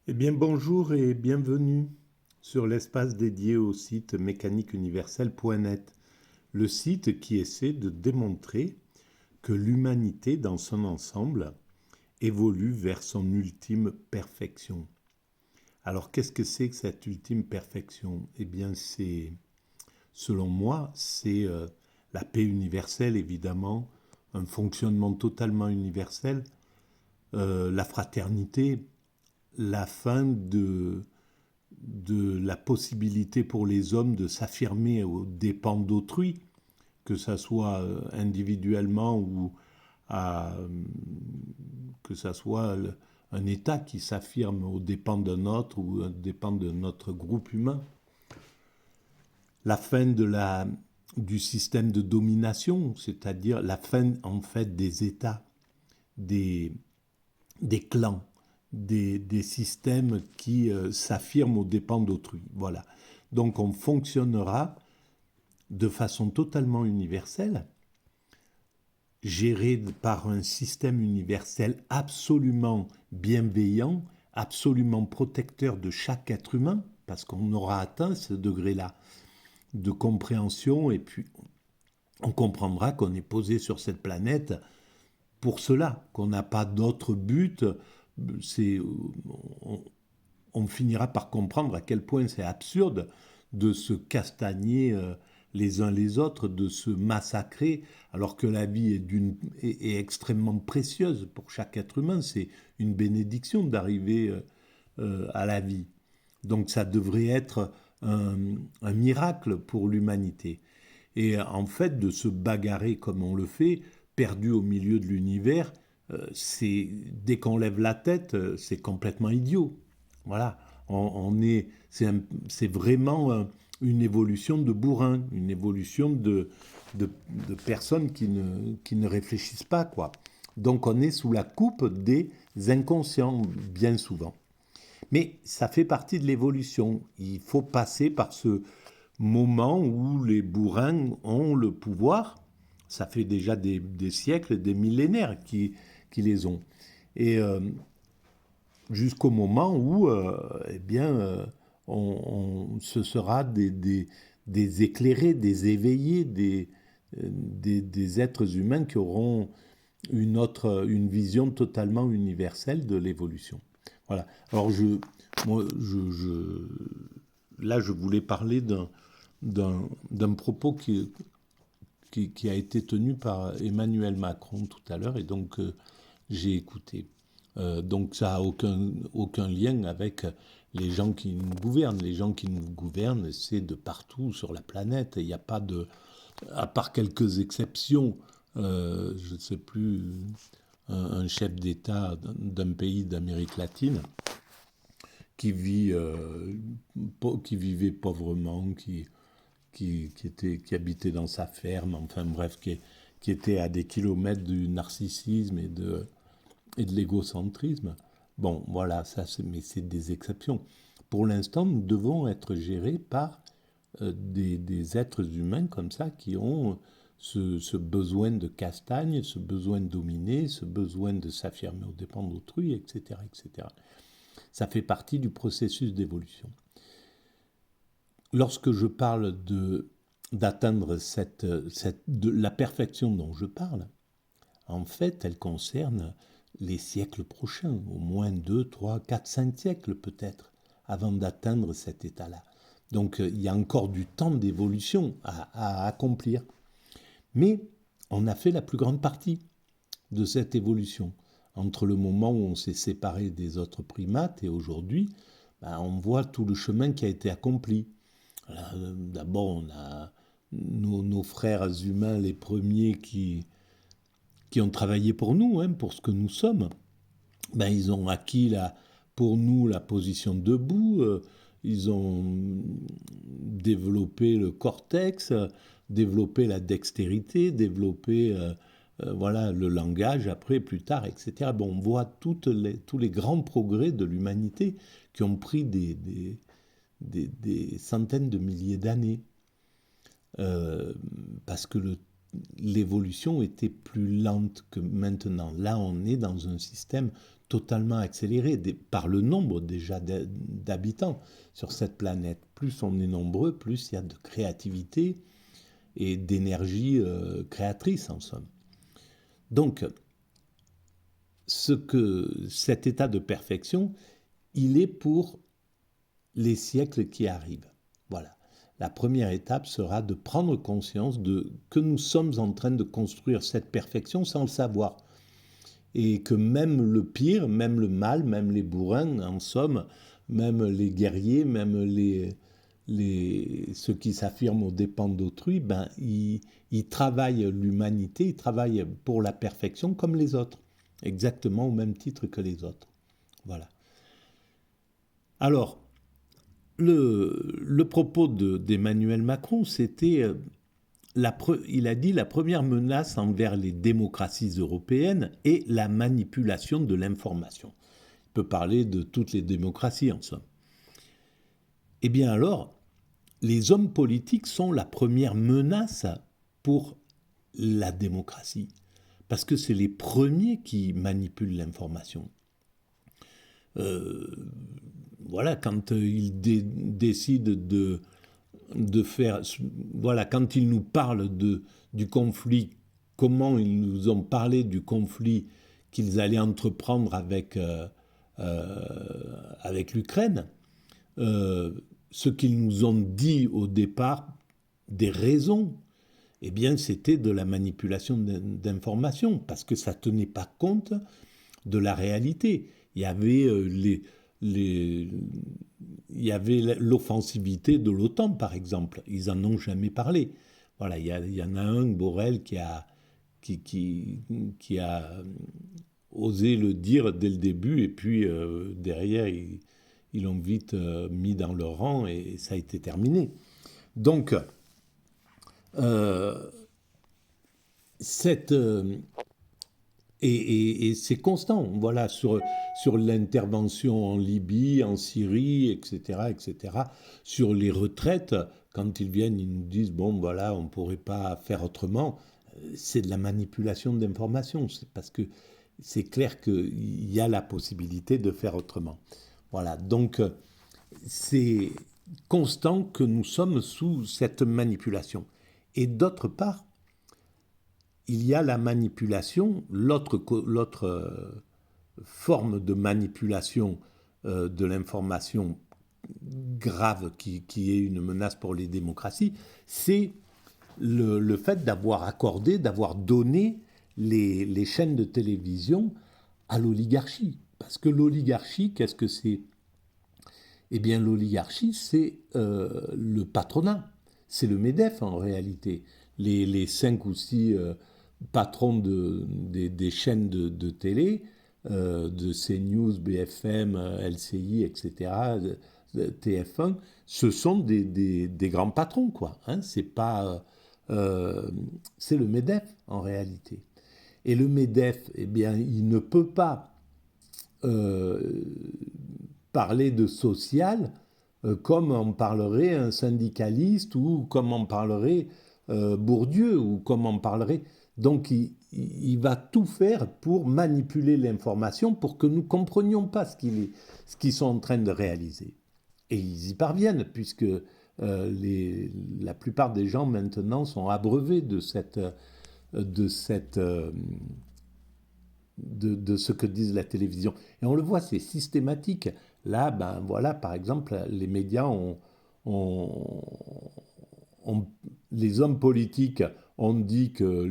Eh bien, bonjour et bienvenue sur l'espace dédié au site mécaniqueuniverselle.net, le site qui essaie de démontrer que l'humanité dans son ensemble évolue vers son ultime perfection. Alors, qu'est-ce que c'est que cette ultime perfection? Eh bien, selon moi, c'est la paix universelle, évidemment, un fonctionnement totalement universel, la fraternité, la fin de la possibilité pour les hommes de s'affirmer aux dépens d'autrui, que ça soit individuellement ou à, que ça soit un État qui s'affirme aux dépens d'un autre ou aux dépens de notre groupe humain. La fin du système de domination, c'est-à-dire la fin en fait des États, des, des clans, des systèmes qui s'affirment aux dépens d'autrui. Voilà. Donc on fonctionnera de façon totalement universelle, géré par un système universel absolument bienveillant, absolument protecteur de chaque être humain, parce qu'on aura atteint ce degré-là de compréhension, et puis on comprendra qu'on est posé sur cette planète pour cela, qu'on n'a pas d'autre but. C'est, on, on finira par comprendre à quel point c'est absurde de se castagner les uns les autres, de se massacrer, alors que la vie est extrêmement précieuse pour chaque être humain. C'est une bénédiction d'arriver à la vie. Donc ça devrait être un miracle pour l'humanité. Et en fait, de se bagarrer comme on le fait, perdu au milieu de l'univers, dès qu'on lève la tête, c'est complètement idiot. Voilà, c'est vraiment une évolution de bourrin, une évolution de personnes qui ne réfléchissent pas, quoi. Donc on est sous la coupe des inconscients, bien souvent. Mais ça fait partie de l'évolution. Il faut passer par ce moment où les bourrins ont le pouvoir. Ça fait déjà des siècles, des millénaires qui les ont. Et jusqu'au moment où, eh bien, ce sera des éclairés, des éveillés, des êtres humains qui auront une vision totalement universelle de l'évolution. Voilà. Alors, moi, là, je voulais parler d'un propos qui a été tenu par Emmanuel Macron tout à l'heure, et donc j'ai écouté. Donc ça n'a aucun lien avec les gens qui nous gouvernent. Les gens qui nous gouvernent, c'est de partout sur la planète. Il n'y a pas de... À part quelques exceptions, je ne sais plus, un chef d'État d'un pays d'Amérique latine qui vivait pauvrement, qui habitait dans sa ferme, enfin bref, qui était à des kilomètres du narcissisme et de l'égocentrisme. Bon, voilà, mais c'est des exceptions. Pour l'instant, nous devons être gérés par des êtres humains comme ça qui ont ce besoin de castagne, ce besoin de dominer, ce besoin de s'affirmer aux dépens d'autrui, etc., etc. Ça fait partie du processus d'évolution. Lorsque je parle d'atteindre la perfection dont je parle, en fait, elle concerne les siècles prochains, au moins 2, 3, 4, 5 siècles peut-être, avant d'atteindre cet état-là. Donc il y a encore du temps d'évolution à accomplir. Mais on a fait la plus grande partie de cette évolution. Entre le moment où on s'est séparé des autres primates et aujourd'hui, on voit tout le chemin qui a été accompli. D'abord, on a nos frères humains, les premiers qui ont travaillé pour nous, hein, pour ce que nous sommes. Ils ont acquis pour nous la position debout, ils ont développé le cortex, développé la dextérité, développé voilà, le langage après, plus tard, etc. Bon, on voit tous les grands progrès de l'humanité qui ont pris des centaines de milliers d'années. Parce que l'évolution était plus lente que maintenant. Là, on est dans un système totalement accélérée par le nombre déjà d'habitants sur cette planète. Plus on est nombreux, plus il y a de créativité et d'énergie créatrice en somme. Donc, cet état de perfection, il est pour les siècles qui arrivent. Voilà. La première étape sera de prendre conscience que nous sommes en train de construire cette perfection sans le savoir. Et que même le pire, même le mal, même les bourrins, en somme, même les guerriers, même ceux qui s'affirment aux dépens d'autrui, ils travaillent l'humanité, ils travaillent pour la perfection comme les autres, exactement au même titre que les autres. Voilà. Alors, le propos d'Emmanuel Macron, c'était, il a dit, la première menace envers les démocraties européennes est la manipulation de l'information. Il peut parler de toutes les démocraties en somme. Eh bien alors, les hommes politiques sont la première menace pour la démocratie, parce que c'est les premiers qui manipulent l'information. Voilà, quand ils décident de faire... Voilà, quand ils nous parlent du conflit, comment ils nous ont parlé du conflit qu'ils allaient entreprendre avec l'Ukraine, ce qu'ils nous ont dit au départ, des raisons, eh bien, c'était de la manipulation d'informations, parce que ça ne tenait pas compte de la réalité. Il y avait il y avait l'offensivité de l'OTAN, par exemple. Ils n'en ont jamais parlé. Voilà, il y en a un, Borrell, qui a osé le dire dès le début, et puis derrière, ils l'ont vite mis dans leur rang, et ça a été terminé. Donc, et c'est constant, voilà, sur l'intervention en Libye, en Syrie, etc., sur les retraites, quand ils viennent, ils nous disent, bon, voilà, on ne pourrait pas faire autrement. C'est de la manipulation d'informations, c'est parce que c'est clair qu'il y a la possibilité de faire autrement. Voilà, donc c'est constant que nous sommes sous cette manipulation. Et d'autre part, il y a la manipulation, l'autre forme de manipulation de l'information grave qui est une menace pour les démocraties, c'est le fait d'avoir donné les chaînes de télévision à l'oligarchie. Parce que l'oligarchie, qu'est-ce que c'est ? Eh bien, l'oligarchie, c'est le patronat. C'est le MEDEF, en réalité. Les 5 ou 6 patrons des chaînes de télé, de CNews, BFM, LCI, etc., TF1, ce sont des grands patrons, quoi. Hein, c'est pas... c'est le MEDEF, en réalité. Et le MEDEF, eh bien, il ne peut pas parler de social comme en parlerait un syndicaliste ou comme en parlerait Bourdieu ou comme en parlerait... Donc il va tout faire pour manipuler l'information pour que nous ne comprenions pas ce qu'ils sont en train de réaliser. Et ils y parviennent puisque la plupart des gens maintenant sont abreuvés de ce que disent la télévision. Et on le voit, c'est systématique. Là, ben voilà, par exemple, les médias les hommes politiques ont dit que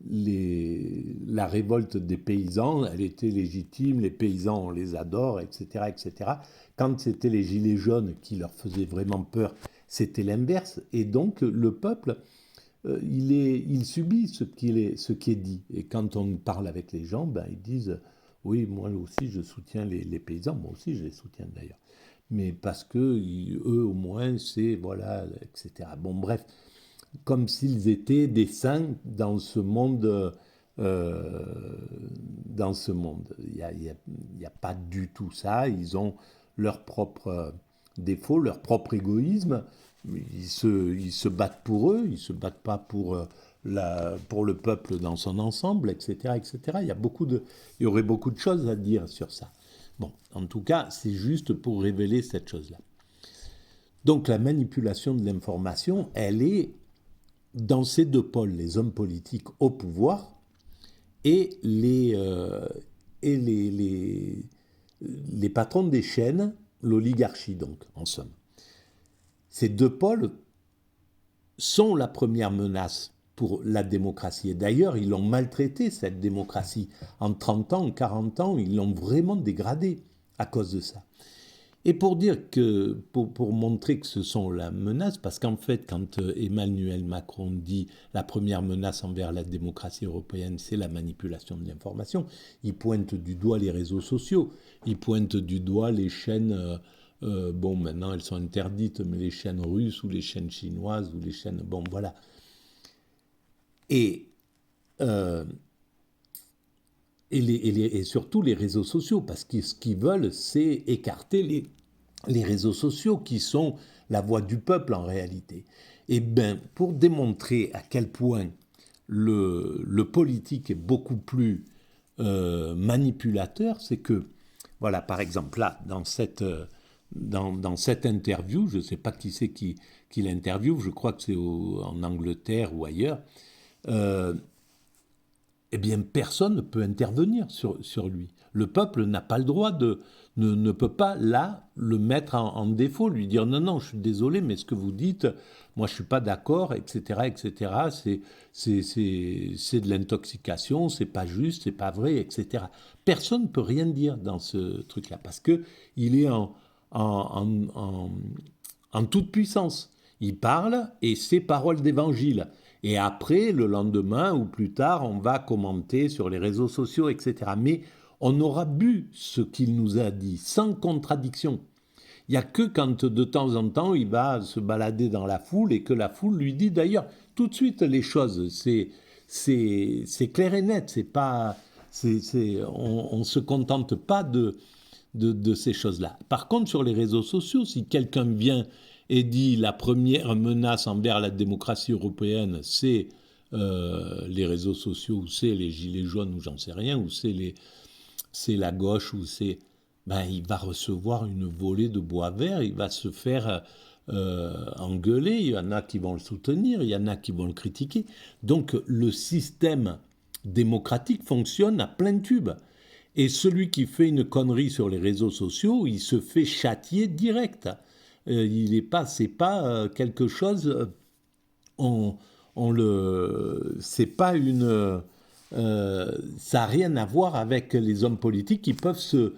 la révolte des paysans, elle était légitime, les paysans, on les adore, etc., etc. Quand c'était les gilets jaunes qui leur faisaient vraiment peur, c'était l'inverse. Et donc, le peuple, il subit ce qui est dit. Et quand on parle avec les gens, ben, ils disent « Oui, moi aussi, je soutiens les paysans. » Moi aussi, je les soutiens d'ailleurs. Mais parce que eux, au moins, c'est... Voilà, etc. Bon, bref, comme s'ils étaient des saints dans ce monde... dans ce monde. Il n'y a pas du tout ça. Ils ont leurs propres défauts, leur propre égoïsme. Ils se battent pour eux, ils ne se battent pas pour pour le peuple dans son ensemble, etc., etc. Il y aurait beaucoup de choses à dire sur ça. Bon, en tout cas, c'est juste pour révéler cette chose-là. Donc la manipulation de l'information, elle est dans ces deux pôles, les hommes politiques au pouvoir et les patrons des chaînes, l'oligarchie donc, en somme. Ces deux pôles sont la première menace pour la démocratie. Et d'ailleurs, ils l'ont maltraité, cette démocratie. En 30 ans, en 40 ans, ils l'ont vraiment dégradée à cause de ça. Et pour dire que, pour montrer que ce sont la menace, parce qu'en fait, quand Emmanuel Macron dit la première menace envers la démocratie européenne, c'est la manipulation de l'information, il pointe du doigt les réseaux sociaux, il pointe du doigt les chaînes, bon, maintenant elles sont interdites, mais les chaînes russes ou les chaînes chinoises ou les chaînes, bon, voilà. Et surtout les réseaux sociaux, parce que ce qu'ils veulent, c'est écarter les réseaux sociaux qui sont la voix du peuple en réalité. Et bien, pour démontrer à quel point le politique est beaucoup plus manipulateur, c'est que, voilà, par exemple, là, dans cette interview, je ne sais pas qui c'est qui l'interviewe, je crois que c'est en Angleterre ou ailleurs, eh bien, personne ne peut intervenir sur lui. Le peuple n'a pas le droit ne peut pas, là, le mettre en défaut, lui dire « Non, non, je suis désolé, mais ce que vous dites, moi, je ne suis pas d'accord, etc., etc. C'est de l'intoxication, c'est pas juste, c'est pas vrai, etc. » Personne ne peut rien dire dans ce truc-là, parce qu'il est en toute puissance. Il parle, et c'est parole d'évangile. Et après, le lendemain ou plus tard, on va commenter sur les réseaux sociaux, etc. Mais on aura bu ce qu'il nous a dit, sans contradiction. Il n'y a que quand, de temps en temps, il va se balader dans la foule et que la foule lui dit d'ailleurs tout de suite les choses. C'est clair et net. C'est pas, on ne se contente pas de ces choses-là. Par contre, sur les réseaux sociaux, si quelqu'un vient et dit la première menace envers la démocratie européenne, c'est les réseaux sociaux, ou c'est les gilets jaunes, ou j'en sais rien, ou c'est la gauche, ou c'est... Ben, il va recevoir une volée de bois vert, il va se faire engueuler, il y en a qui vont le soutenir, il y en a qui vont le critiquer. Donc le système démocratique fonctionne à plein tube. Et celui qui fait une connerie sur les réseaux sociaux, il se fait châtier direct. C'est pas quelque chose. C'est pas une. Ça n'a rien à voir avec les hommes politiques qui peuvent se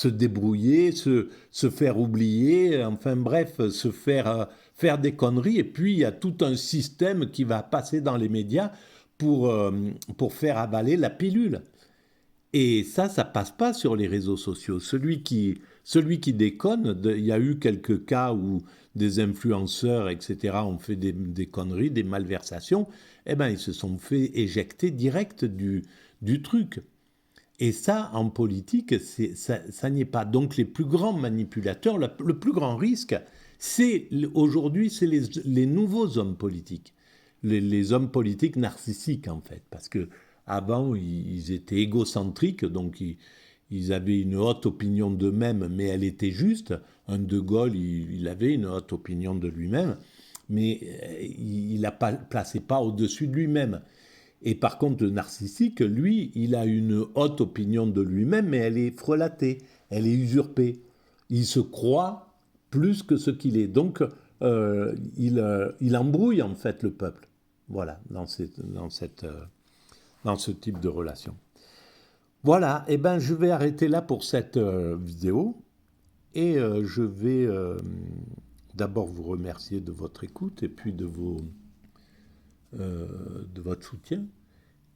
débrouiller, se faire oublier, enfin bref, se faire des conneries. Et puis il y a tout un système qui va passer dans les médias pour faire avaler la pilule. Et ça passe pas sur les réseaux sociaux. Celui qui déconne, il y a eu quelques cas où des influenceurs, etc., ont fait des conneries, des malversations, eh ben, ils se sont fait éjecter direct du truc. Et ça, en politique, ça n'y est pas. Donc les plus grands manipulateurs, le plus grand risque, aujourd'hui, c'est les nouveaux hommes politiques. Les hommes politiques narcissiques, en fait. Parce que avant, ils étaient égocentriques, donc ils avaient une haute opinion d'eux-mêmes, mais elle était juste. Un De Gaulle, il avait une haute opinion de lui-même, mais il ne la plaçait pas au-dessus de lui-même. Et par contre, le narcissique, lui, il a une haute opinion de lui-même, mais elle est frelatée, elle est usurpée. Il se croit plus que ce qu'il est. Donc, il embrouille en fait le peuple. Voilà, dans ce type de relation. Voilà, et ben je vais arrêter là pour cette vidéo. Et je vais d'abord vous remercier de votre écoute et puis de votre soutien.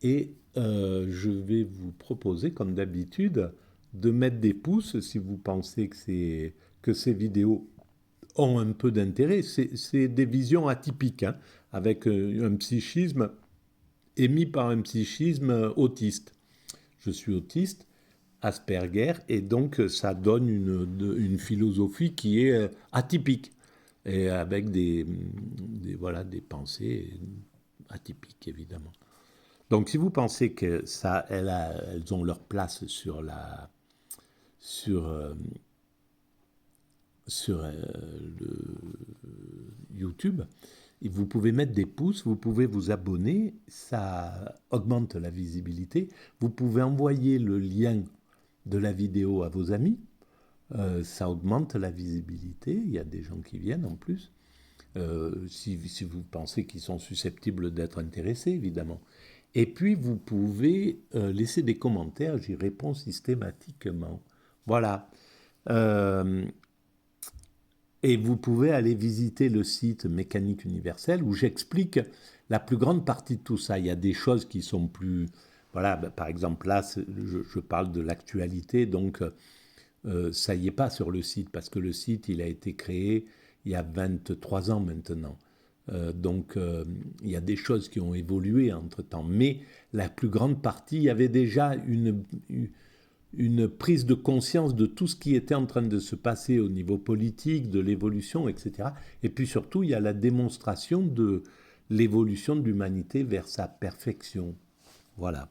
Et je vais vous proposer, comme d'habitude, de mettre des pouces si vous pensez que ces vidéos ont un peu d'intérêt. C'est des visions atypiques, hein, avec un psychisme émis par un psychisme autiste. Je suis autiste, Asperger, et donc ça donne une philosophie qui est atypique. et avec des pensées atypiques, évidemment. Donc, si vous pensez que ça, elles ont leur place sur le YouTube, et vous pouvez mettre des pouces, vous pouvez vous abonner, ça augmente la visibilité. Vous pouvez envoyer le lien de la vidéo à vos amis, ça augmente la visibilité. Il y a des gens qui viennent en plus. Si vous pensez qu'ils sont susceptibles d'être intéressés, évidemment. Et puis, vous pouvez laisser des commentaires, j'y réponds systématiquement. Voilà. Et vous pouvez aller visiter le site Mécanique Universelle où j'explique la plus grande partie de tout ça. Il y a des choses qui sont plus... Voilà, par exemple, là, je parle de l'actualité, donc ça y est pas sur le site, parce que le site, il a été créé il y a 23 ans maintenant. Donc, il y a des choses qui ont évolué entre-temps. Mais la plus grande partie, il y avait déjà une prise de conscience de tout ce qui était en train de se passer au niveau politique, de l'évolution, etc. Et puis surtout, il y a la démonstration de l'évolution de l'humanité vers sa perfection. Voilà.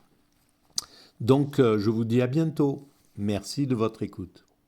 Donc, je vous dis à bientôt. Merci de votre écoute.